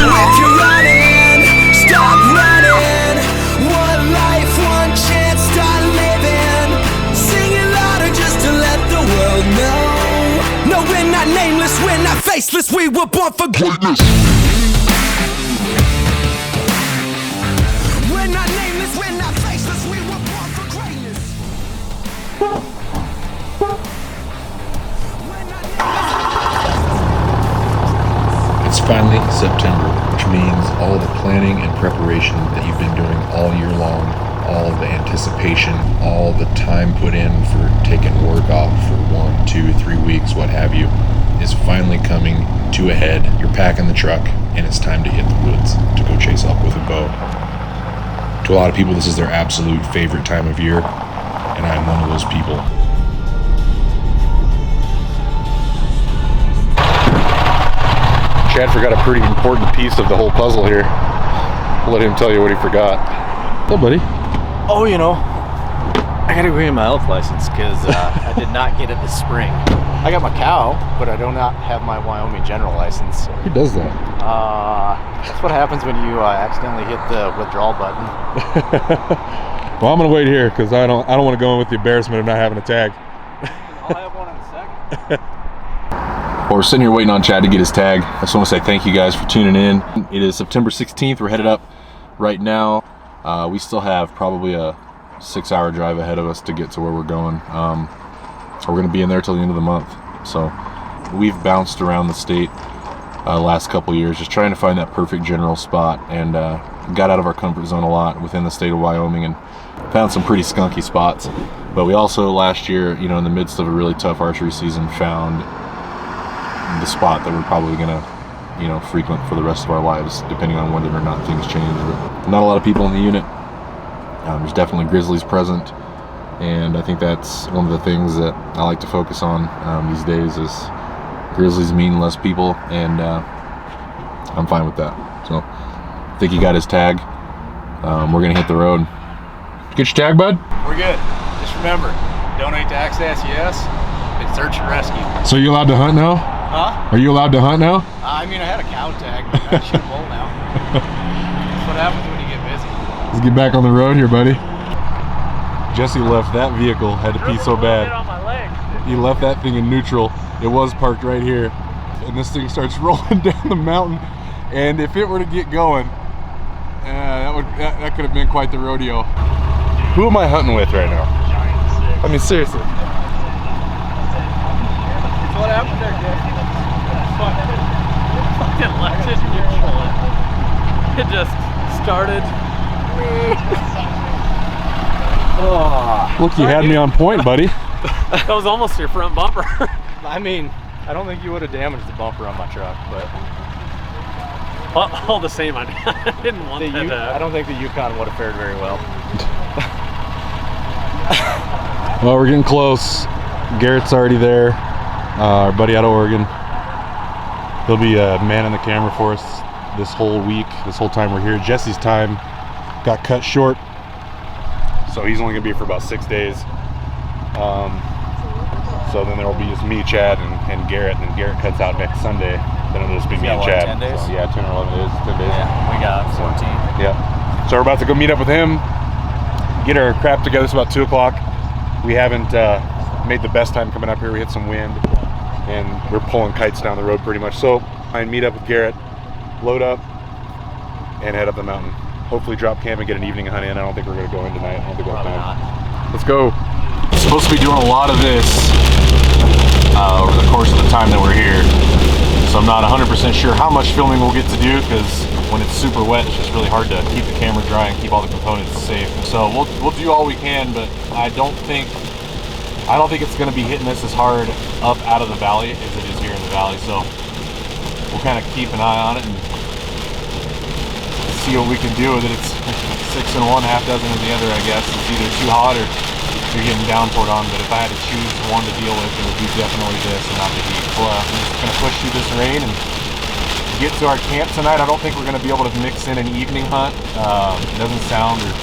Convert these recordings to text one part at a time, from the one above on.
So if you're running, stop running. One life, one chance, start living. Sing it louder just to let the world know. No, we're not nameless, we're not faceless, we were born for greatness. We're not nameless, we're not faceless, we were born for greatness. It's finally September, which means all the planning and preparation that you've been doing all year long, all the anticipation, all the time put in for taking work off for 1, 2, 3 weeks, what have you, is finally coming to a head. You're packing the truck, and it's time to hit the woods to go chase elk with a bow. To a lot of people, this is their absolute favorite time of year, and I'm one of those people. Chad forgot a pretty important piece of the whole puzzle here. I'll let him tell you what he forgot. Oh, buddy. Oh, you know, I gotta go get my elk license because I did not get it this spring. I got my cow, but I do not have my Wyoming general license. Who does that? That's what happens when you accidentally hit the withdrawal button. Well, I'm gonna wait here because I don't want to go in with the embarrassment of not having a tag. I'll have one in a second. Well, we're sitting here waiting on Chad to get his tag. I just want to say thank you guys for tuning in. It is September 16th. We're headed up right now. We still have probably a 6-hour drive ahead of us to get to where we're going. We're going to be in there till the end of the month. So we've bounced around the state last couple years just trying to find that perfect general spot, and got out of our comfort zone a lot within the state of Wyoming and found some pretty skunky spots. But we also last year, you know, in the midst of a really tough archery season, found the spot that we're probably going to, you know, frequent for the rest of our lives, depending on whether or not things change. But not a lot of people in the unit. There's definitely grizzlies present, and I think that's one of the things that I like to focus on these days is grizzlies mean less people, and I'm fine with that. So I think he got his tag. We're going to hit the road. Get your tag, bud? We're good. Just remember, donate to Access Yes and search and rescue. So you allowed to hunt now? Huh? Are you allowed to hunt now? I mean, I had a cow tag, but I shoot a bull now. That's what happens when you get busy. Let's get back on the road here, buddy. Jesse left that vehicle, had to pee so bad. On my leg. He left that thing in neutral. It was parked right here. And this thing starts rolling down the mountain. And if it were to get going, that could have been quite the rodeo. Who am I hunting with right now? I mean, seriously. What happened there, Jesse? Fucking left it neutral. It just started. Oh, look, you had me on point, buddy. That was almost your front bumper. I mean, I don't think you would have damaged the bumper on my truck, but all the same, I didn't want that. I don't think the Yukon would have fared very well. Well, we're getting close. Garrett's already there. Our buddy out of Oregon. He'll be manning the camera for us this whole week, this whole time we're here. Jesse's time got cut short, so he's only gonna be here for about 6 days. So then there will be just me, Chad, and Garrett, and then Garrett cuts out next Sunday. Then it'll just be me and Chad. 10 days? So, yeah, 10 or 11 days, 10 days. Yeah, we got 14. Yeah. So we're about to go meet up with him, get our crap together. It's about 2 o'clock. We haven't made the best time coming up here. We hit some wind, and we're pulling kites down the road pretty much. So I meet up with Garrett, load up, and head up the mountain. Hopefully drop camp and get an evening hunt in. I don't think we're going to go in tonight. I don't think we'll have time. Let's go. Supposed to be doing a lot of this over the course of the time that we're here. So I'm not 100% sure how much filming we'll get to do, because when it's super wet, it's just really hard to keep the camera dry and keep all the components safe. So we'll do all we can, but I don't think it's going to be hitting us as hard up out of the valley as it is here in the valley. So we'll kind of keep an eye on it and see what we can do with it. It's 6 in one, half dozen in the other, I guess. It's either too hot or you're getting downpoured on. But if I had to choose one to deal with, it would be definitely this and not the heat. Well, I'm just going to push through this rain and get to our camp tonight. I don't think we're going to be able to mix in an evening hunt. It doesn't sound or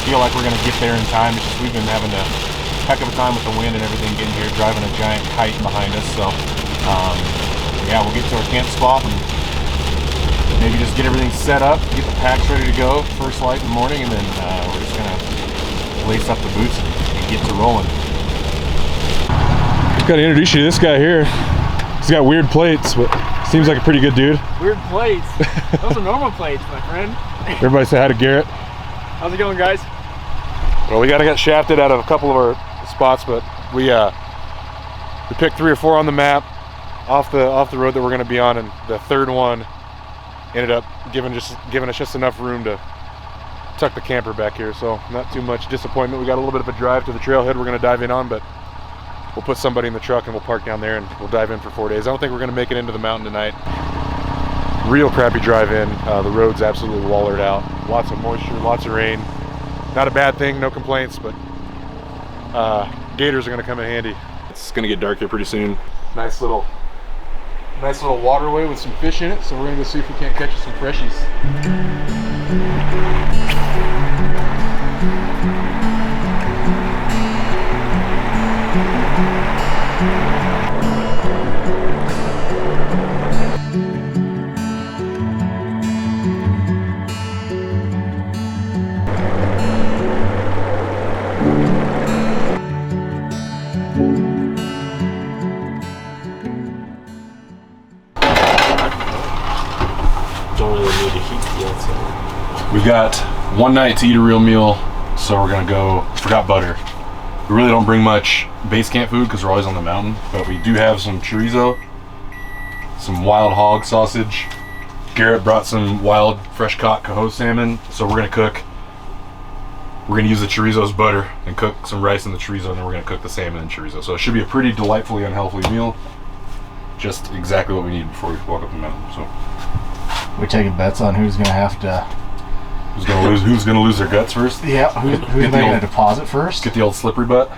feel like we're going to get there in time. It's just we've been having a heck of a time with the wind and everything getting here, driving a giant kite behind us. So yeah, we'll get to our camp spot and maybe just get everything set up, get the packs ready to go, first light in the morning, and then we're just gonna lace up the boots and get to rolling. Gotta introduce you to this guy here. He's got weird plates, but seems like a pretty good dude. Weird plates. Those are normal plates, my friend. Everybody say hi to Garrett. How's it going, guys? Well, we got shafted out of a couple of our spots, but we picked 3 or 4 on the map off the road that we're going to be on, and the third one ended up giving us just enough room to tuck the camper back here. So not too much disappointment. We got a little bit of a drive to the trailhead we're going to dive in on, but we'll put somebody in the truck and we'll park down there and we'll dive in for 4 days. I don't think we're going to make it into the mountain tonight. Real crappy drive in. The road's absolutely wallered out. Lots of moisture, lots of rain. Not a bad thing, no complaints, but gators are going to come in handy. It's gonna get dark here pretty soon. Nice little waterway with some fish in it, so we're gonna go see if we can't catch some freshies. We've got one night to eat a real meal, so we're gonna go. Forgot butter. We really don't bring much base camp food because we're always on the mountain, but we do have some chorizo, some wild hog sausage. Garrett brought some wild fresh caught coho salmon, so we're gonna cook. We're gonna use the chorizo as butter and cook some rice in the chorizo, and then we're gonna cook the salmon and chorizo. So it should be a pretty delightfully unhealthy meal. Just exactly what we need before we walk up the mountain. So We're taking bets on who's gonna have to. Who's gonna lose their guts first? Yeah, who's making a deposit first? Get the old slippery butt.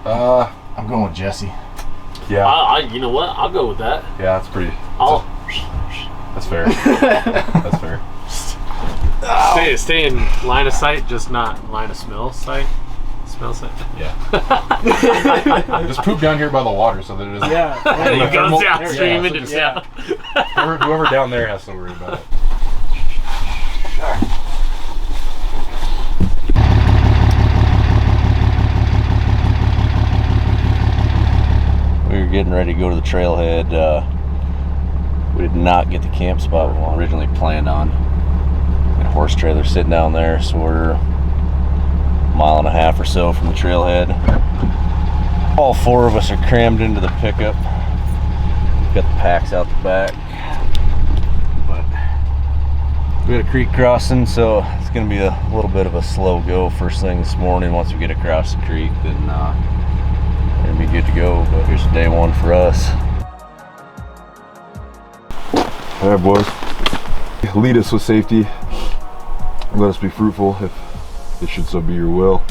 I'm going with Jesse. Yeah. You know what? I'll go with that. Yeah, that's pretty. That's fair. That's fair. Stay in line of sight, just not line of smell sight. Smell sight. Yeah. Just poop down here by the water so that it doesn't. Yeah. It goes downstream into town. Whoever down there has to worry about it. We were getting ready to go to the trailhead. We did not get the camp spot we originally planned on. Got a horse trailer sitting down there, so we're a mile and a half or so from the trailhead. All 4 of us are crammed into the pickup. Got the packs out the back. But we got a creek crossing, so it's going to be a little bit of a slow go first thing this morning. Once we get across the creek, then it'll be good to go. But here's day 1 for us. All right, boys. Lead us with safety. Let us be fruitful if it should so be your will.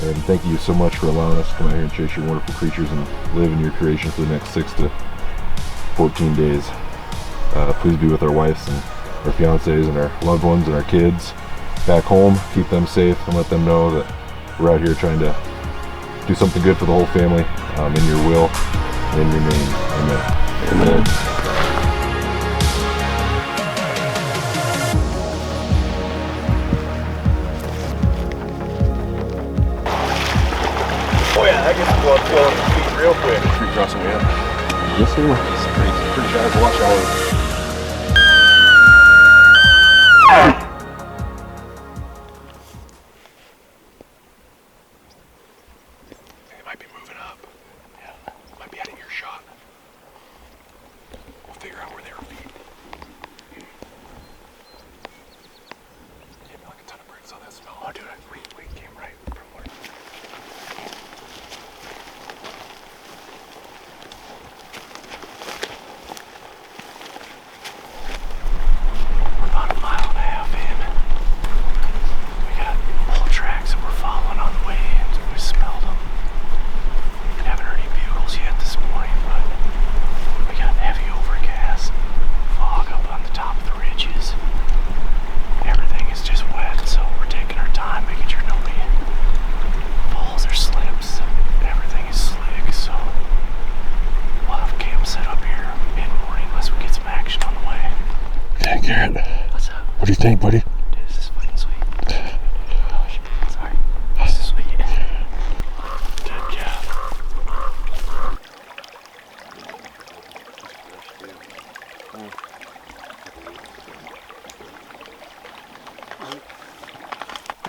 And thank you so much for allowing us to come out here and chase your wonderful creatures and live in your creation for the next 6 to 14 days. Please be with our wives and our fiancés and our loved ones and our kids back home. Keep them safe and let them know that we're out here trying to do something good for the whole family, in your will and in your name. Amen. Amen. Oh yeah, I get to go up on the feet real quick. Creek crossing way up. Yes, sir. It's pretty shy. Watch out. They might be moving up. Yeah. Might be out of earshot. We'll figure out where they were being. Getting like a ton of birds on that smell. Oh, dude, we came right from where. What do you think, buddy? Dude, this is fucking sweet. Oh shit, sorry. This is sweet. Good job.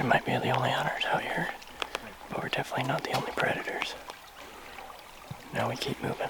We might be the only hunters out here, but we're definitely not the only predators. Now we keep moving.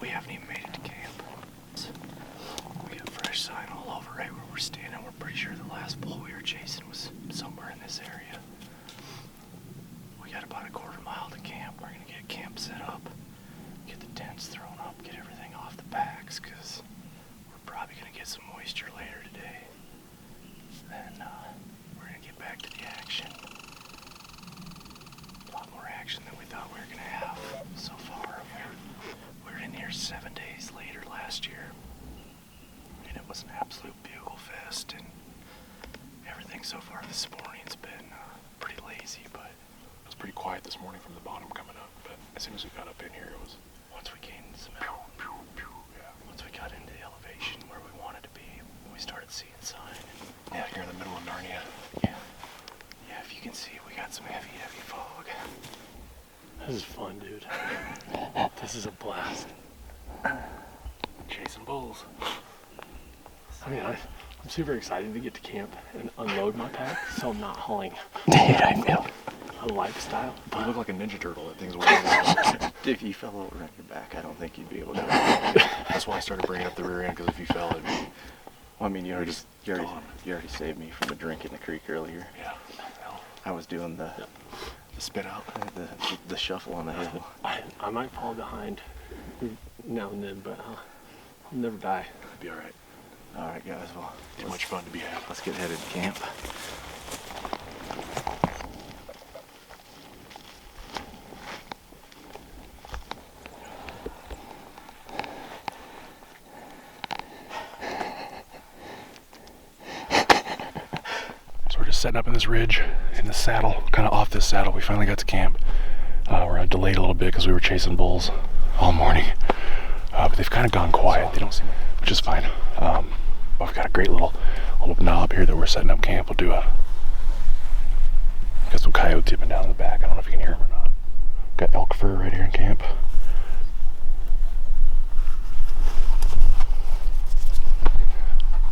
We haven't even made it to camp. We got fresh sign all over right where we're standing. We're pretty sure the last bull we were chasing was somewhere in this area. We got about a quarter mile to camp. We're gonna get camp set up, get the tents thrown up, get everything off the packs, because we're probably gonna get some moisture later today. Then we're gonna get back to the action. A lot more action than we thought we were gonna have so far. We were in here 7 days later last year, and it was an absolute bugle fest, and everything so far this morning's been pretty lazy, but It was pretty quiet this morning from the bottom coming up, but as soon as we got up in here, it was once we gained some once we got into the elevation where we wanted to be, we started seeing sign. yeah, you're in the middle of Narnia. Yeah, if you can see, we got some heavy fog. This is fun, dude. This is a blast. Chasing bulls. I mean, I'm super excited to get to camp and unload my pack, so I'm not hauling Dude, I feel. a lifestyle. You look like a Ninja Turtle. That thing's wild. If you fell over on your back, I don't think you'd be able to. That's why I started bringing up the rear end, because if you fell, it'd be... Well, I mean, you already saved me from a drink in the creek earlier. Yeah. I was doing the Spit out. the shuffle on the hill. I might fall behind now and then, but I'll never die. It'd be all right. All right, guys. Well, Too much fun to be had. let's get headed to camp. So we're just setting up in this ridge, in the saddle, kind of off this saddle. We finally got to camp. We're delayed a little bit because we were chasing bulls all morning. But they've kind of gone quiet. They don't seem, which is fine. But we've got a great little knob here that we're setting up camp. We'll do got some coyotes tipping down in the back. I don't know if you can hear them or not. Got elk fur right here in camp.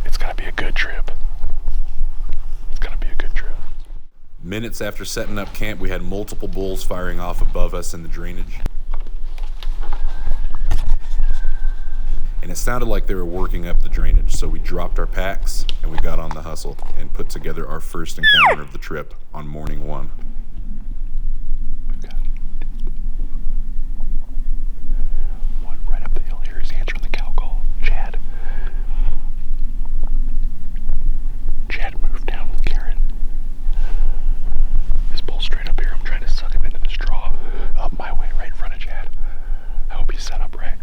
It's gonna be a good trip. It's gonna be a good trip. Minutes after setting up camp, we had multiple bulls firing off above us in the drainage. And it sounded like they were working up the drainage, so we dropped our packs and we got on the hustle and put together our first encounter of the trip on morning one. We've got one right up the hill here. He's answering the cow call. Chad. Chad moved down with Karen. This bull straight up here. I'm trying to suck him into this draw up my way right in front of Chad. I hope he's set up right.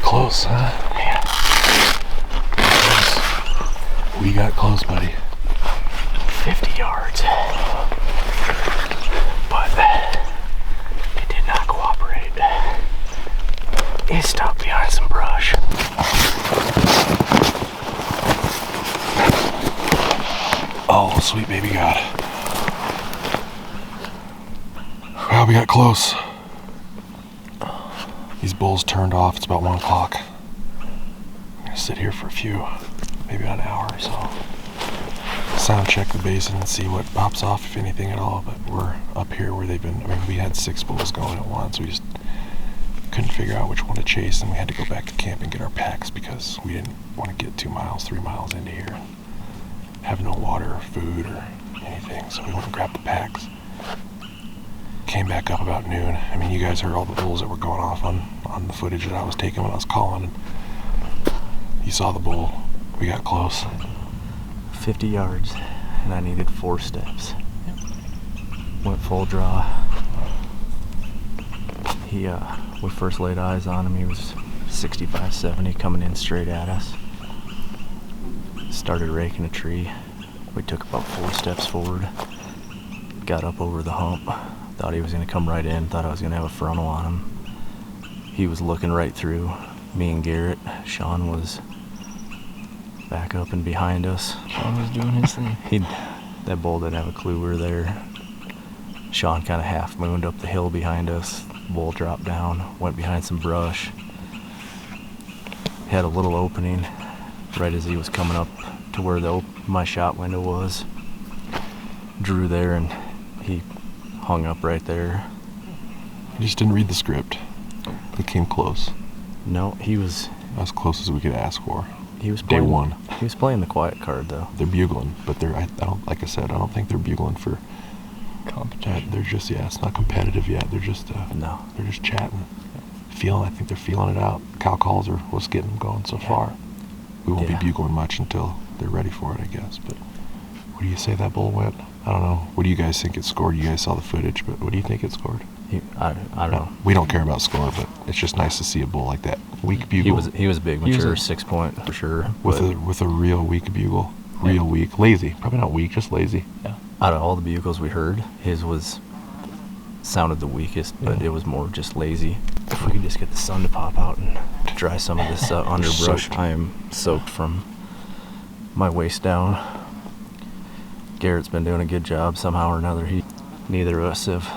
close, huh? Yeah. We got close, buddy. 50 yards. But it did not cooperate. He stopped behind some brush. Oh, sweet baby God. Well, we got close. These bulls turned off. It's about 1 o'clock. I'm gonna sit here for maybe about an hour or so. Sound check the basin and see what pops off, if anything at all. But we're up here where they've been. I mean, we had 6 bulls going at once. We just couldn't figure out which one to chase, and we had to go back to camp and get our packs because we didn't want to get 2 miles, 3 miles into here and have no water or food or anything. So we went and grabbed the packs. Came back up about noon. I mean, you guys heard all the bulls that were going off on the footage that I was taking when I was calling. And you saw the bull. We got close. 50 yards, and I needed 4 steps. Went full draw. We first laid eyes on him. He was 65, 70, coming in straight at us. Started raking a tree. We took about 4 steps forward. Got up over the hump. Thought he was going to come right in. Thought I was going to have a frontal on him. He was looking right through me and Garrett. Sean was back up and behind us. Sean was doing his thing. That bull didn't have a clue we were there. Sean kind of half mooned up the hill behind us. Bull dropped down, went behind some brush. Had a little opening right as he was coming up to where my shot window was. Drew there, and he hung up right there. You just didn't read the script. It came close. No, he was As close as we could ask for. He was Day playing, one. He was playing the quiet card though. They're bugling, but I don't, like I said, I don't think they're bugling for Competition. they're just, it's not competitive yet. They're just No. they're just chatting, I think they're feeling it out. Cow calls are what's getting them going so far. We won't be bugling much until they're ready for it, I guess. But what do you say that bull went? I don't know. What do you guys think it scored? You guys saw the footage, but what do you think it scored? I don't know. We don't care about score, but it's just nice to see a bull like that. Weak bugle. He was a big, mature 6 point for sure. With a real weak bugle. Real weak. Lazy. Probably not weak, just lazy. Yeah. Out of all the bugles we heard, his sounded the weakest, but it was more just lazy. If we could just get the sun to pop out and dry some of this underbrush. Soaked. I am soaked from my waist down. Garrett's been doing a good job somehow or another. Neither of us have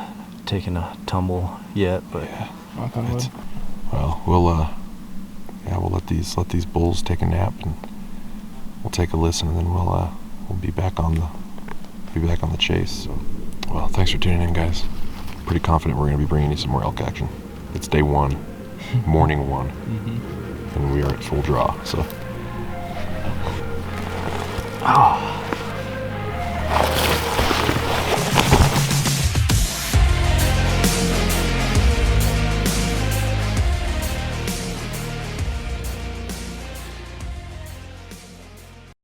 taken a tumble yet, but Knock on wood. Well, we'll let these bulls take a nap, and we'll take a listen, and then we'll be back on the chase. So, well, thanks for tuning in, guys. Pretty confident we're going to be bringing you some more elk action. It's day 1, morning 1, and we are at full draw. So, oh,